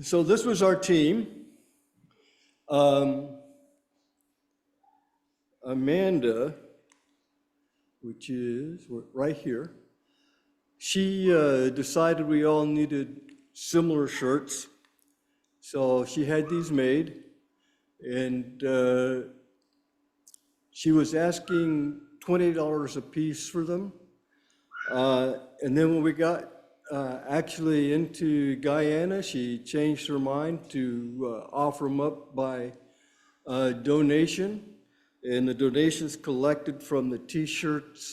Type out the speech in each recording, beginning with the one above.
So this was our team. Um, Amanda, which is right here, she decided we all needed similar shirts. So she had these made, and she was asking $20 a piece for them. And then when we got actually into Guyana, she changed her mind to offer them up by donation. And the donations collected from the t-shirts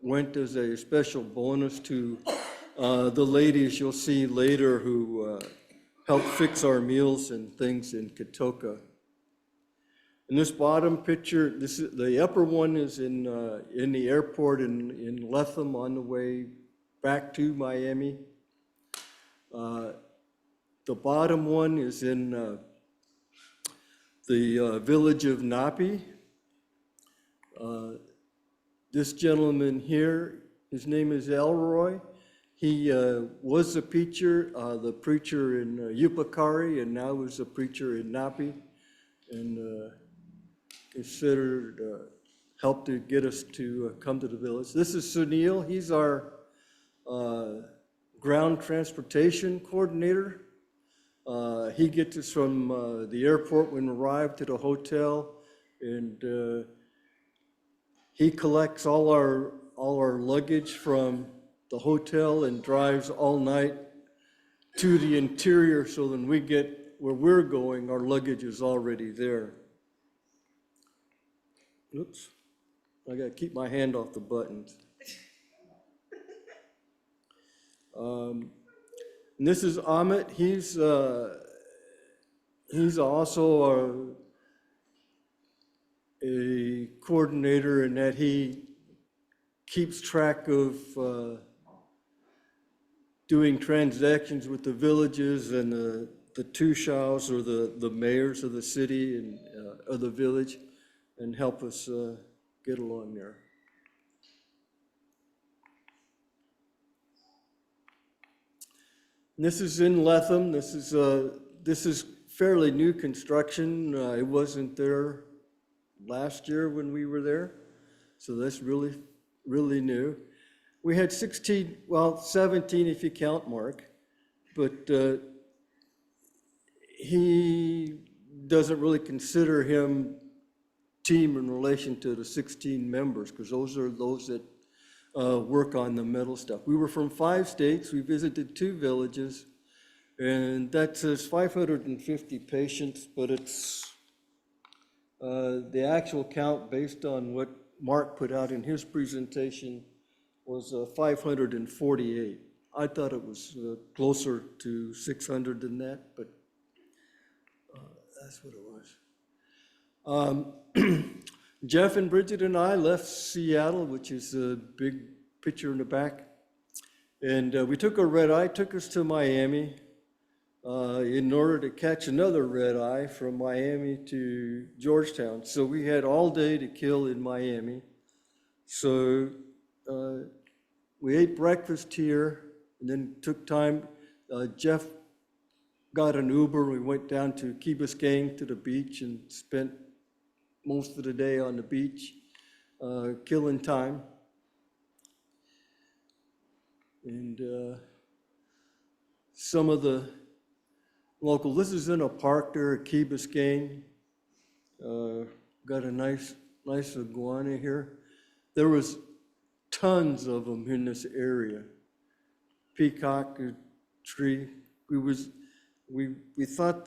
went as a special bonus to the ladies you'll see later who helped fix our meals and things in Katoka. In this bottom picture, the upper one is in the airport in Lethem on the way back to Miami. The bottom one is in the village of Napi. This gentleman here, his name is Elroy. He was the preacher in Yupakari, and now is a preacher in Napi, and considered helped to get us to come to the village. This is Sunil. He's our ground transportation coordinator. He gets us from the airport when we arrive to the hotel, and he collects all our luggage from the hotel and drives all night to the interior, so when we get where we're going, our luggage is already there. Oops, I gotta keep my hand off the buttons. And this is Amit. He's also a coordinator in that he keeps track of doing transactions with the villages and the tushals, or the mayors of the city and of the village, and help us get along there. And this is in Lethem. This is fairly new construction. It wasn't there last year when we were there, so that's really new. We had 17 if you count Mark, but he doesn't really consider him team in relation to the 16 members, because those are those that work on the metal stuff. We were from 5 states. We visited 2 villages, and that says 550 patients, but it's the actual count based on what Mark put out in his presentation was 548. I thought it was closer to 600 than that, but that's what it was. Jeff and Bridget and I left Seattle, which is a big picture in the back, and we took a red eye, took us to Miami in order to catch another red eye from Miami to Georgetown. So we had all day to kill in Miami. So we ate breakfast here and then took time. Jeff got an Uber. We went down to Key Biscayne to the beach and spent most of the day on the beach, killing time. And some of the local, this is in a park there at Key Biscayne. Got a nice iguana here. There was tons of them in this area. Peacock tree. We thought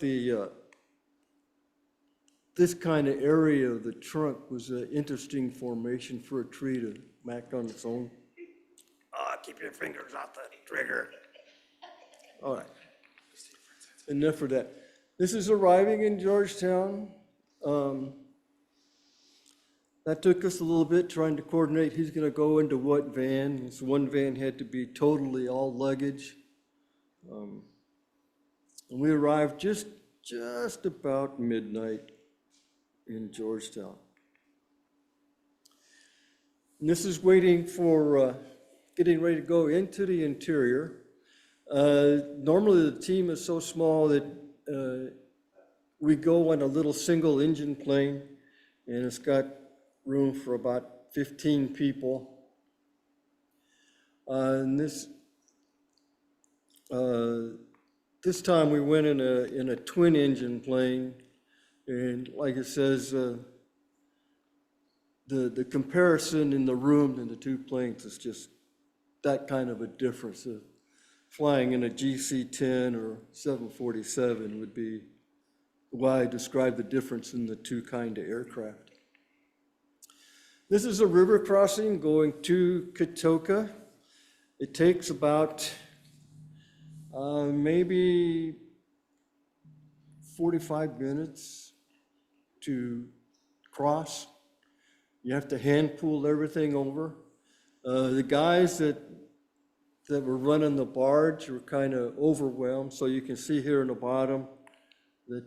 this kind of area of the trunk was an interesting formation for a tree to act on its own. Keep your fingers off the trigger. All right, enough for that. This is arriving in Georgetown. That took us a little bit trying to coordinate who's gonna go into what van. This one van had to be totally all luggage. And we arrived just about midnight in Georgetown. And this is waiting for getting ready to go into the interior. Normally the team is so small that we go on a little single engine plane, and it's got room for about 15 people. And this time we went in a twin engine plane, and like it says, the comparison in the room in the two planes is just that kind of a difference. Flying in a GC-10 or 747 would be why I describe the difference in the two kind of aircraft. This is a river crossing going to Katoka. It takes about maybe 45 minutes to cross. You have to hand pull everything over. The guys that were running the barge were kind of overwhelmed, so you can see here in the bottom that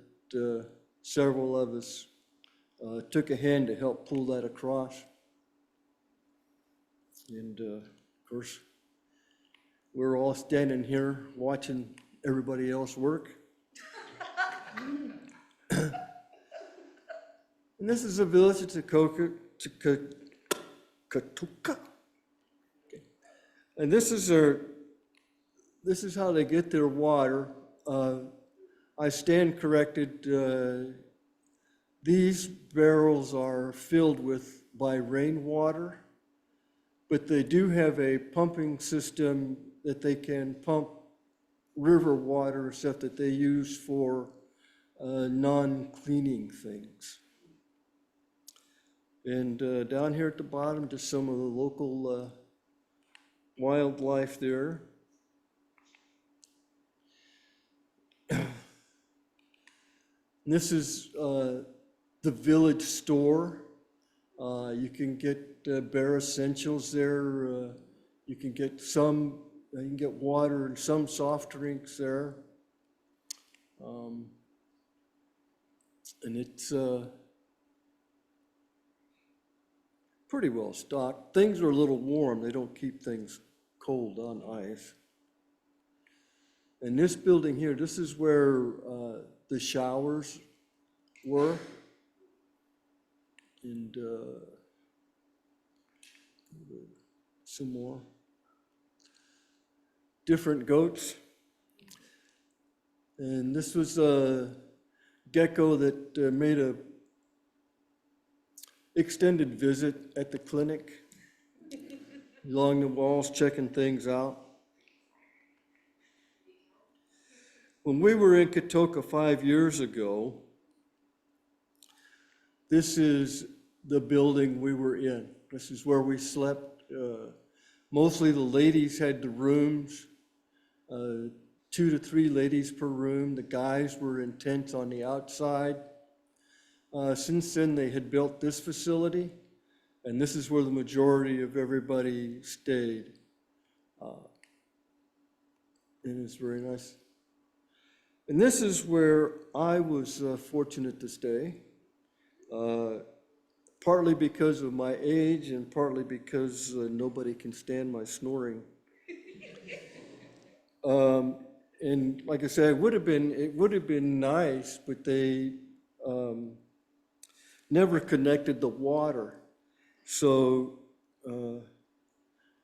several of us took a hand to help pull that across. And of course, we're all standing here watching everybody else work. And this is a village of Katoka. Okay. And this is how they get their water. I stand corrected. These barrels are filled by rainwater, but they do have a pumping system that they can pump river water, stuff that they use for non-cleaning things. And down here at the bottom, just some of the local wildlife there. This is the village store. You can get bare essentials there. You can get water and some soft drinks there. And it's pretty well stocked. Things are a little warm. They don't keep things cold on ice. And this building here, this is where the showers were. And some more. Different goats. And this was a gecko that made a extended visit at the clinic, along the walls, checking things out. When we were in Katoka 5 years ago, this is the building we were in. This is where we slept. Mostly the ladies had the rooms, 2 to 3 ladies per room. The guys were in tents on the outside. Since then, they had built this facility, and this is where the majority of everybody stayed. And it's very nice. And this is where I was fortunate to stay, partly because of my age and partly because nobody can stand my snoring. And like I said, it would have been nice, but they never connected the water. So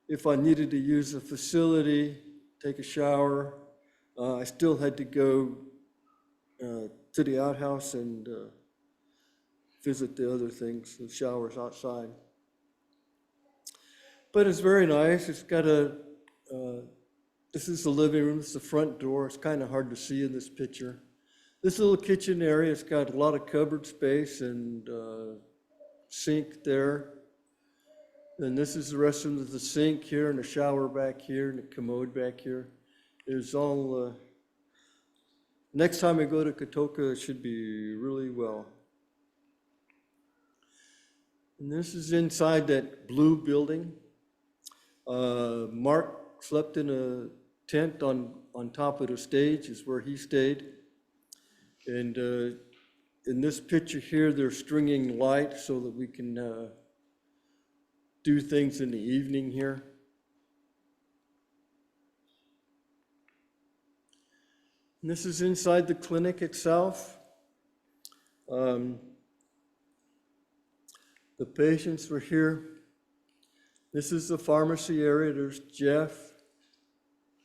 if I needed to use the facility, take a shower, I still had to go to the outhouse and visit the other things, the showers outside. But it's very nice. It's got this is the living room, it's the front door. It's kind of hard to see in this picture. This little kitchen area, it's got a lot of cupboard space and sink there. And this is the rest of the sink here and the shower back here and the commode back here. It's all, next time I go to Katoka, it should be really well. And this is inside that blue building. Mark slept in a tent on top of the stage, is where he stayed. And in this picture here, they're stringing lights so that we can do things in the evening here. And this is inside the clinic itself. The patients were here. This is the pharmacy area. There's Jeff.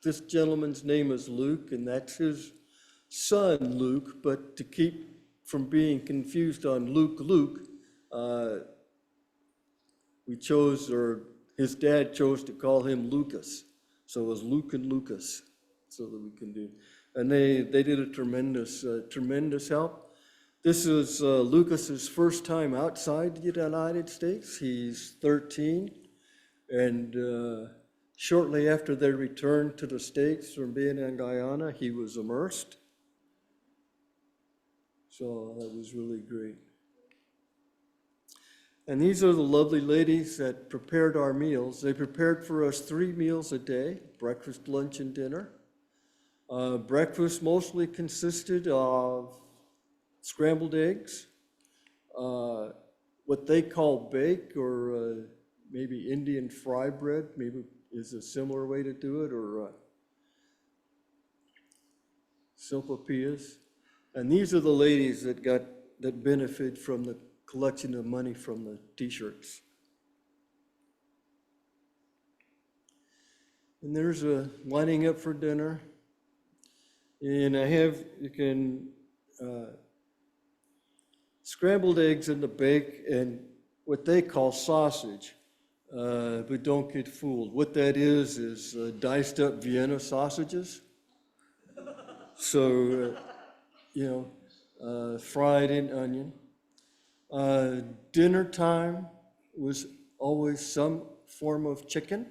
This gentleman's name is Luke, and that's his son, Luke. But to keep from being confused on Luke, we chose, or his dad chose to call him Lucas. So it was Luke and Lucas, so that we can do. And they did a tremendous help. This is Lucas's first time outside the United States. He's 13, and shortly after they returned to the States from being in Guyana, he was immersed. So that was really great. And these are the lovely ladies that prepared our meals. They prepared for us 3 meals a day, breakfast, lunch, and dinner. Breakfast mostly consisted of scrambled eggs, what they call bake, or maybe Indian fry bread, maybe is a similar way to do it, or sopapillas. And these are the ladies that benefit from the collection of money from the t-shirts. And there's a lining up for dinner. And you can scrambled eggs in the bake and what they call sausage, but don't get fooled. What that is diced up Vienna sausages. So, fried in onion. Dinner time was always some form of chicken.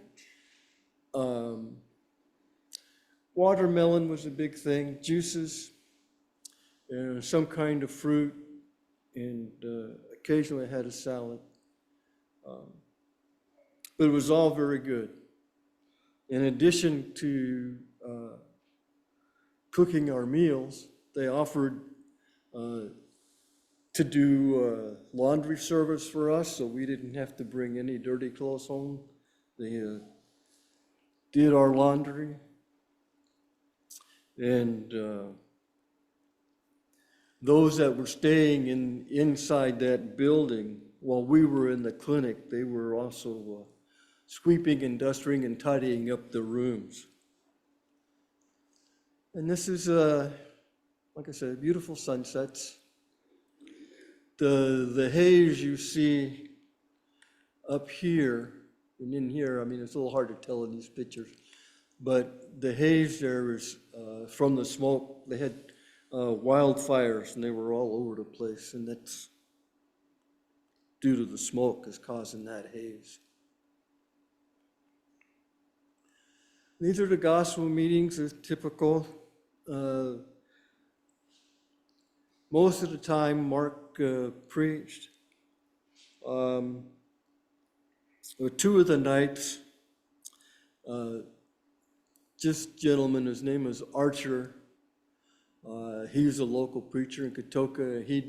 Watermelon was a big thing, juices, some kind of fruit, and occasionally I had a salad. But it was all very good. In addition to cooking our meals, they offered to do laundry service for us, so we didn't have to bring any dirty clothes home. They did our laundry. And those that were staying inside that building while we were in the clinic, they were also sweeping and dusting and tidying up the rooms. And this is, like I said, beautiful sunsets. The haze you see up here and in here, I mean, it's a little hard to tell in these pictures, but the haze there is from the smoke. They had wildfires and they were all over the place, and that's due to the smoke is causing that haze. These are the gospel meetings, as typical. Most of the time, Mark preached. 2 of the nights, this gentleman, his name is Archer. He's a local preacher in Katoka. He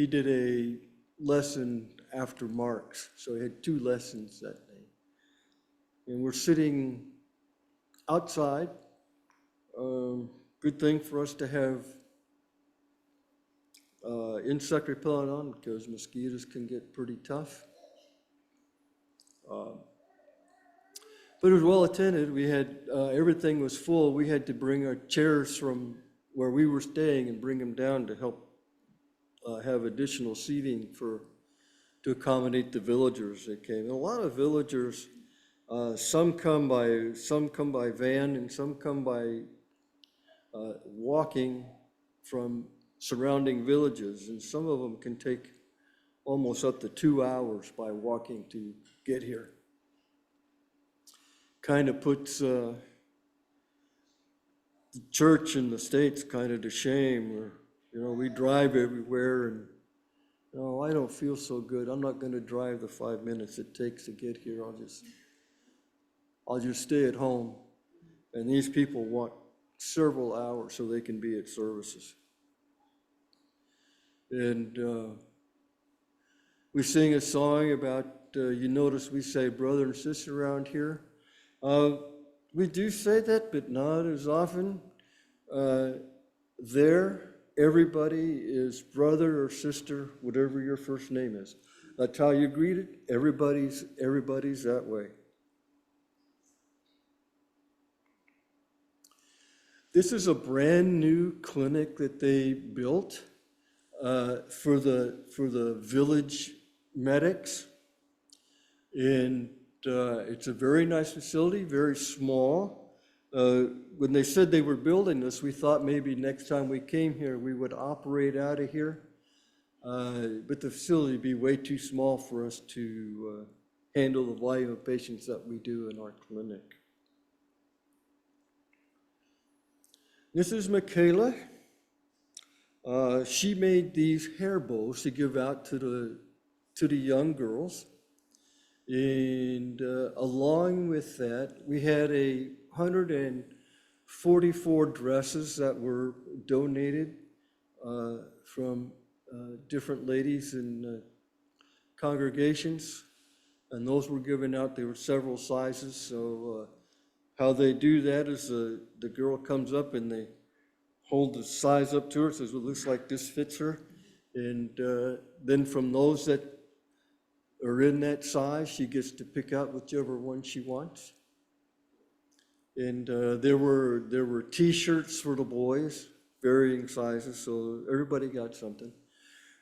did a lesson after Mark's, so he had 2 lessons that day. And we're sitting outside. Good thing for us to have insect repellent on because mosquitoes can get pretty tough. But it was well attended. We had everything was full. We had to bring our chairs from where we were staying and bring them down to help have additional seating to accommodate the villagers that came. And a lot of villagers, some come by van and some come by walking from surrounding villages, and some of them can take almost up to 2 hours by walking to get here. Kind of puts the church in the States kind of to shame. Or, we drive everywhere, and I don't feel so good. I'm not going to drive the 5 minutes it takes to get here. I'll just stay at home. And these people want several hours so they can be at services. And we sing a song about, you notice we say brother and sister around here. We do say that, but not as often. Uh, there, everybody is brother or sister, whatever your first name is. That's how you greet it. Everybody's that way. This is a brand new clinic that they built for the village medics, and it's a very nice facility, very small. When they said they were building this, we thought maybe next time we came here we would operate out of here, but the facility would be way too small for us to handle the volume of patients that we do in our clinic. This is Michaela. She made these hair bows to give out to the young girls. And along with that, we had 144 dresses that were donated from different ladies and congregations. And those were given out. There were several sizes. So how they do that is the girl comes up and they hold the size up to her, says, well, it looks like this fits her. And then from those that are in that size, she gets to pick out whichever one she wants. And there were T-shirts for the boys, varying sizes, so everybody got something.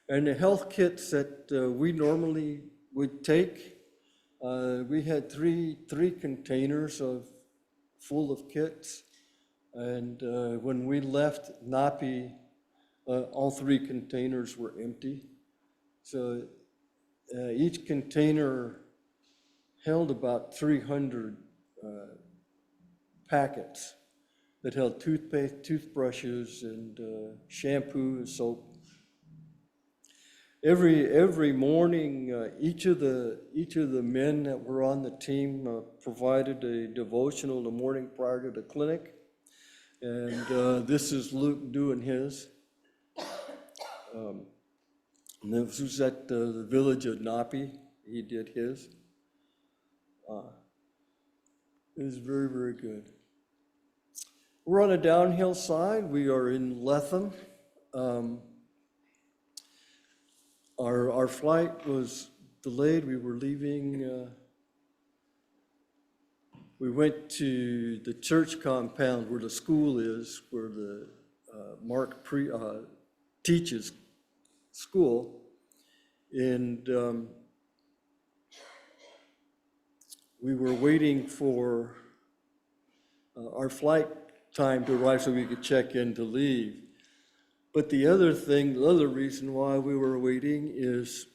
And the health kits that we normally would take, we had three containers full of kits. And when we left Napi, all three containers were empty. So each container held about 300 packets that held toothpaste, toothbrushes, and shampoo and soap. Every morning, each of the men that were on the team provided a devotional the morning prior to the clinic. And this is Luke doing his. And this was at the village of Napi. He did his. It was very, very good. We're on a downhill side. We are in Lethem. Our flight was delayed. We were leaving. We went to the church compound where the school is, where the Mark teaches school, and we were waiting for our flight time to arrive so we could check in to leave. But the other reason why we were waiting is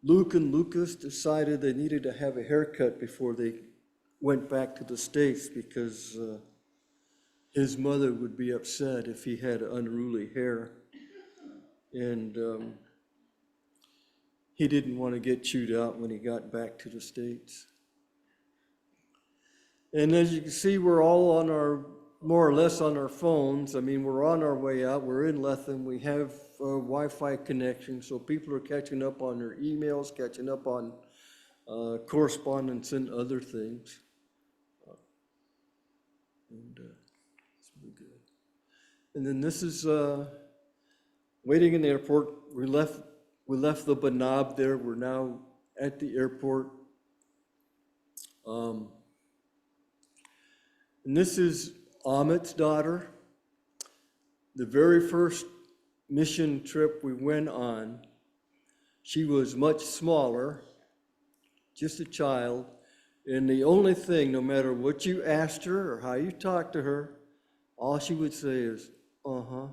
Luke and Lucas decided they needed to have a haircut before they went back to the States because his mother would be upset if he had unruly hair. And he didn't want to get chewed out when he got back to the States. And as you can see, we're all more or less on our phones. I mean, we're on our way out. We're in Lethem. We have Wi-Fi connection, so people are catching up on their emails, catching up on correspondence and other things. And it's really good. And then this is waiting in the airport. We left the Banab there. We're now at the airport. And this is Amit's daughter. The very first mission trip we went on, she was much smaller, just a child, and the only thing, no matter what you asked her or how you talked to her, all she would say is, uh-huh,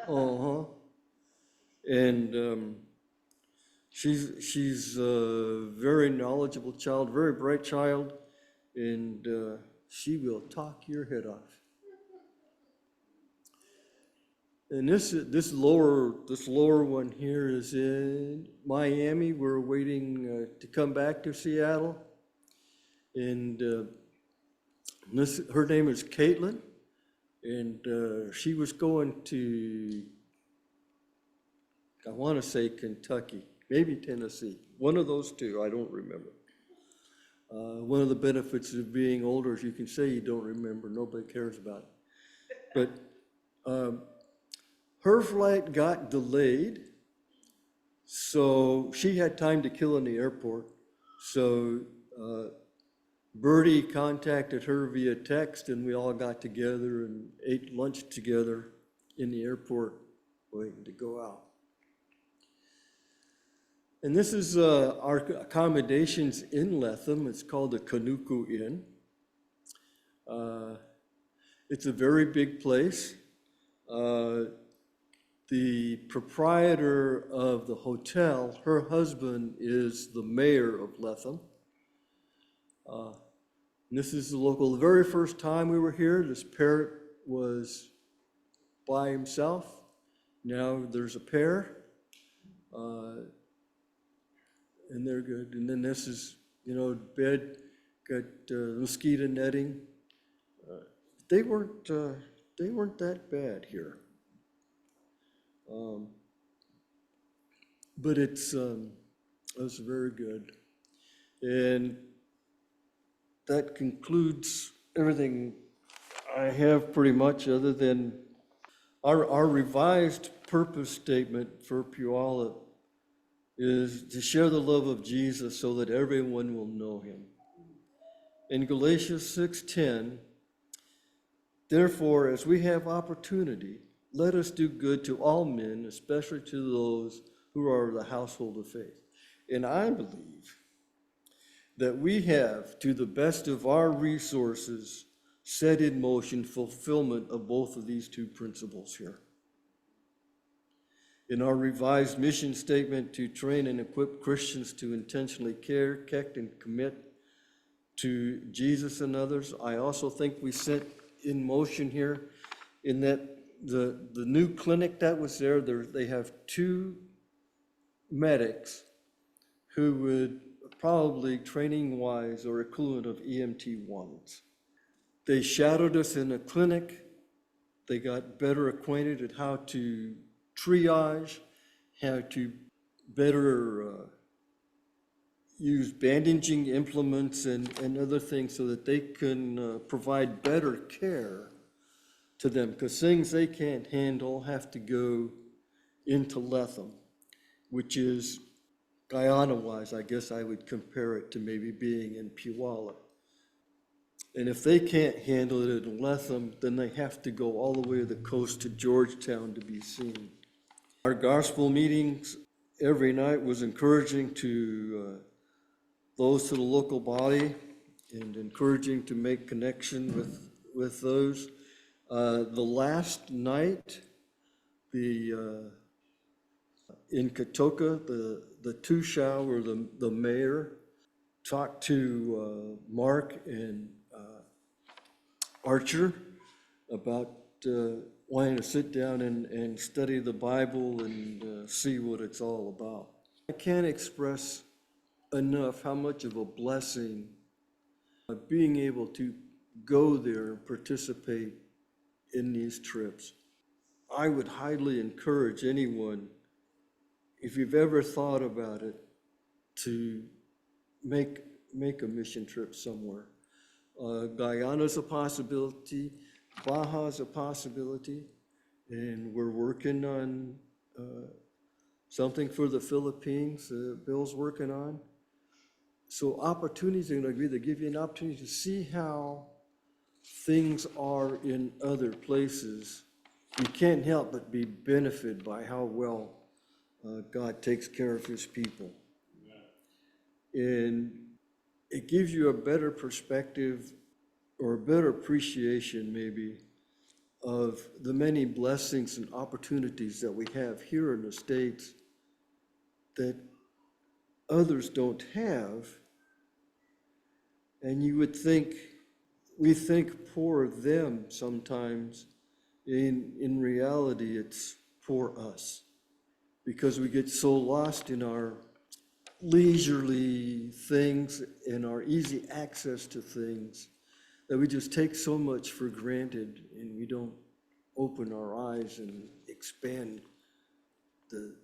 uh-huh. And she's a very knowledgeable child, very bright child, and she will talk your head off. And this lower one here is in Miami. We're waiting to come back to Seattle, and her name is Caitlin, and she was going to, I want to say Kentucky, maybe Tennessee, one of those two. I don't remember. One of the benefits of being older is you can say you don't remember. Nobody cares about it. But her flight got delayed, so she had time to kill in the airport. So Bertie contacted her via text, and we all got together and ate lunch together in the airport waiting to go out. And this is our accommodations in Lethem. It's called the Kanuku Inn. It's a very big place. The proprietor of the hotel, her husband is the mayor of Lethem. And this is the local. The very first time we were here, this parrot was by himself. Now there's a pair, and they're good. And then this is, bed, got mosquito netting. They weren't that bad here. But it was very good. And that concludes everything I have pretty much, other than our revised purpose statement for Puyallup is to share the love of Jesus so that everyone will know him. In Galatians 6:10, therefore, as we have opportunity, let us do good to all men, especially to those who are of the household of faith. And I believe that we have, to the best of our resources, set in motion fulfillment of both of these two principles here. In our revised mission statement to train and equip Christians to intentionally care, protect, and commit to Jesus and others, I also think we set in motion here in that the new clinic that was there, they have 2 medics who would probably training-wise or equivalent of EMT1s. They shadowed us in a clinic. They got better acquainted at how to triage, how to better use bandaging implements and other things so that they can provide better care to them, because things they can't handle have to go into Lethem, which is Guyana-wise, I guess I would compare it to maybe being in Puyallup. And if they can't handle it in Lethem, then they have to go all the way to the coast to Georgetown to be seen. Our gospel meetings every night was encouraging to those to the local body and encouraging to make connection with those. The last night, in Katoka, the Tushao, or the mayor, talked to Mark and Archer about wanting to sit down and study the Bible and see what it's all about. I can't express enough how much of a blessing being able to go there and participate in these trips. I would highly encourage anyone, if you've ever thought about it, to make a mission trip somewhere. Guyana's a possibility, Baja's a possibility, and we're working on something for the Philippines, Bill's working on. So opportunities are going to give you an opportunity to see how things are in other places. You can't help but be benefited by how well God takes care of his people. And it gives you a better perspective or a better appreciation maybe of the many blessings and opportunities that we have here in the States that others don't have. And you would think, we think poor them sometimes. In reality, it's poor us, because we get so lost in our leisurely things and our easy access to things that we just take so much for granted, and we don't open our eyes and expand the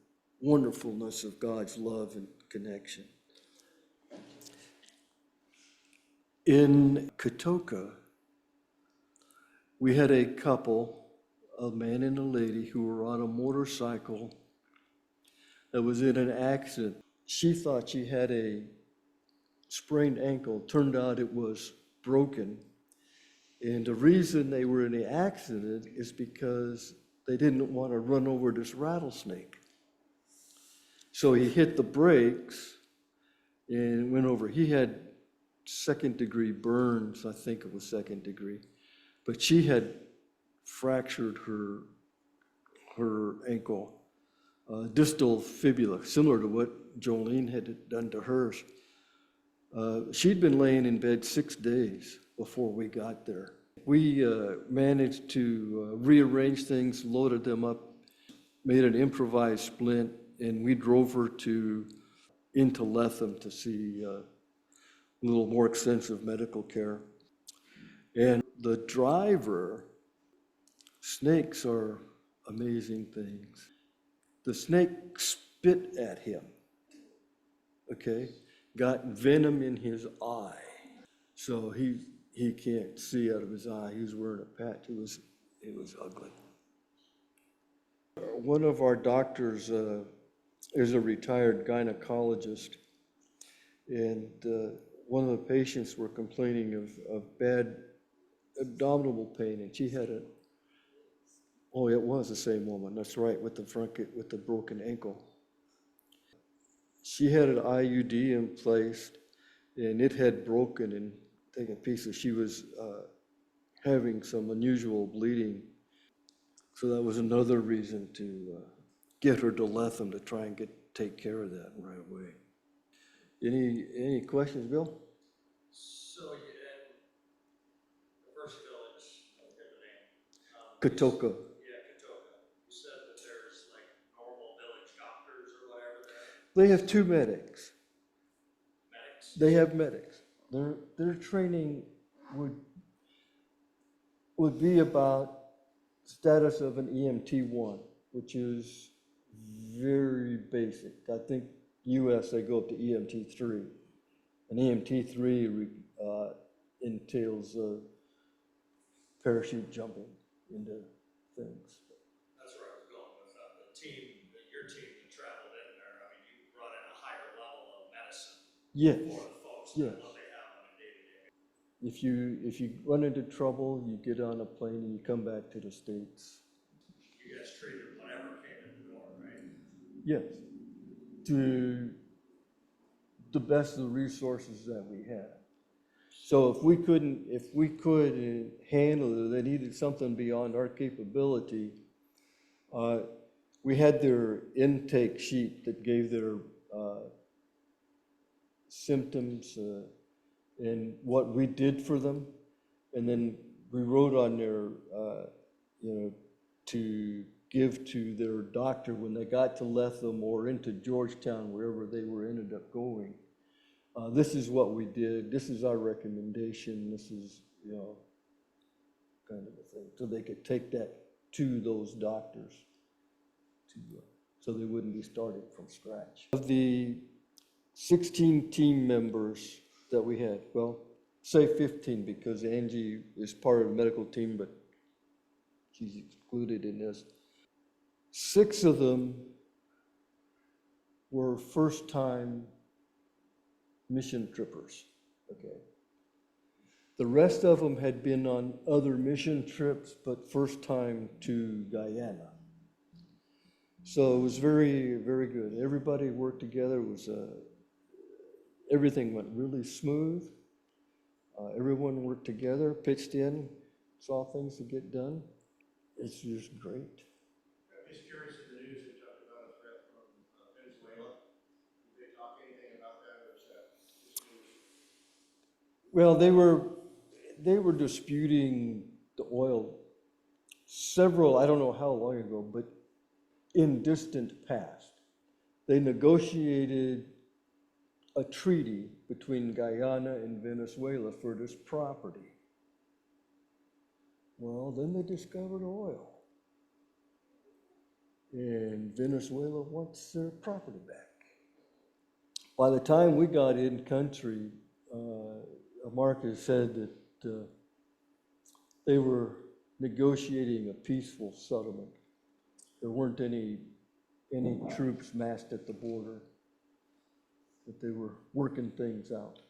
wonderfulness of God's love and connection. In Katoka, we had a couple, a man and a lady, who were on a motorcycle that was in an accident. She thought she had a sprained ankle. Turned out it was broken. And the reason they were in the accident is because they didn't want to run over this rattlesnake. So he hit the brakes and went over. He had second-degree burns, I think it was second degree. But she had fractured her ankle, distal fibula, similar to what Jolene had done to hers. She'd been laying in bed 6 days before we got there. We managed to rearrange things, loaded them up, made an improvised splint, and we drove her into Lethem to see a little more extensive medical care. And the driver, snakes are amazing things. The snake spit at him, okay? Got venom in his eye. So he can't see out of his eye. He was wearing a patch. It was ugly. One of our doctors is a retired gynecologist, and one of the patients were complaining of bad abdominal pain, and she had it was the same woman. That's right, with the broken ankle. She had an IUD in place, and it had broken and taken pieces. She was having some unusual bleeding, so that was another reason to get her to Lethem to try and take care of that right away. Any questions, Bill? So you in the first village, I forget the name. Katoka. Katoka. You said that there's like normal village doctors or whatever there. They have 2 medics. Medics? They have medics. Their training would be about status of an EMT1, which is very basic. I think US they go up to EMT3. An EMT3 entails parachute jumping into things. That's where I was going with your team that traveled in there. I mean, you brought in a higher level of medicine Yes. for the folks Yes. than what they have on a day-to-day. If you run into trouble, you get on a plane and you come back to the States. You guys treated whatever came in the door, right? Yes. To the best of the resources that we had. So if we could handle it, they needed something beyond our capability. We had their intake sheet that gave their symptoms and what we did for them, and then we wrote on there, to give to their doctor when they got to Lethem or into Georgetown, wherever they ended up going. This is what we did. This is our recommendation. This is, kind of a thing. So they could take that to those doctors so they wouldn't be starting from scratch. Of the 16 team members that we had, well, say 15 because Angie is part of the medical team, but she's excluded in this. 6 of them were first-time mission trippers, okay? The rest of them had been on other mission trips, but first time to Guyana. So it was very, very good. Everybody worked together. Everything went really smooth. Everyone worked together, pitched in, saw things to get done. It's just great. I'm just curious, in the news, they talked about a threat from Venezuela. Did they talk anything about that, or is that just news? Well, they were disputing the oil I don't know how long ago, but in distant past. They negotiated a treaty between Guyana and Venezuela for this property. Well, then they discovered oil. And Venezuela wants their property back. By the time we got in country, Mark has said that they were negotiating a peaceful settlement. There weren't any troops massed at the border, that they were working things out.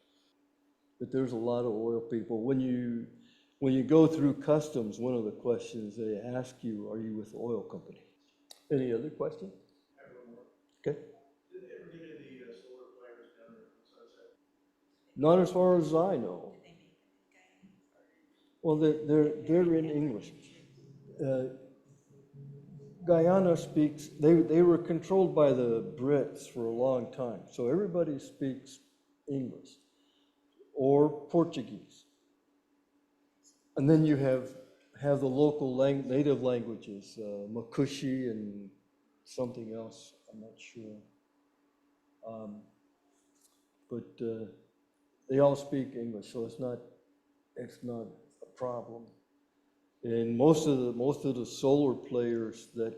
But there's a lot of oil people. When you go through customs, one of the questions they ask you, are you with the oil company? Any other question? I have one more. Okay. Did they ever get any solar flares down there on Sunset? Not as far as I know. Well, they're in English. Guyana speaks, they were controlled by the Brits for a long time, so everybody speaks English or Portuguese. And then you have the local native languages, Makushi and something else, I'm not sure. But they all speak English, so it's not a problem. And most of the solar players that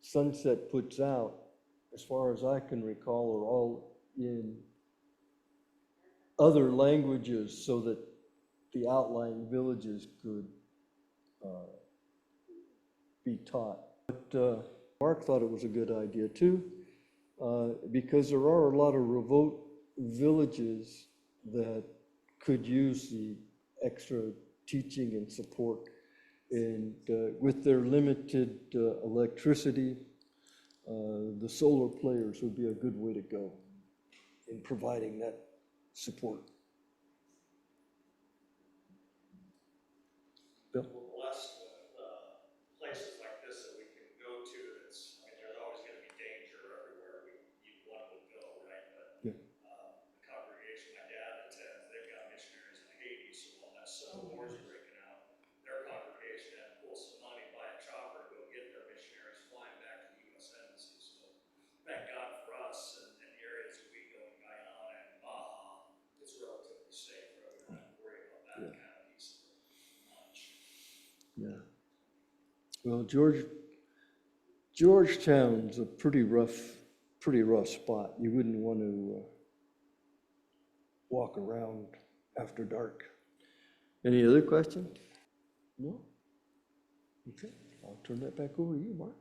Sunset puts out, as far as I can recall, are all in other languages so that the outlying villages could be taught. But Mark thought it was a good idea too, because there are a lot of remote villages that could use the extra teaching and support. And with their limited electricity, the solar players would be a good way to go in providing that support. Bill? We're blessed with places like this that we can go to. That's, I mean, there's always going to be danger everywhere one would go, right? But Yeah. The congregation my dad attends, they've got missionaries in Haiti, so while that civil war is breaking out, their congregation had to pull some money, buy a chopper to go get their missionaries flying back to the U.S. Embassy. So thank God for us and the areas that we go in Guyana and Baja, it's relatively safe, right? We don't have to worry about that Yeah. kind of piece of it much. Yeah. Well, Georgetown's a pretty rough spot. You wouldn't want to walk around after dark. Any other questions? No? Okay, I'll turn that back over to you, Mark.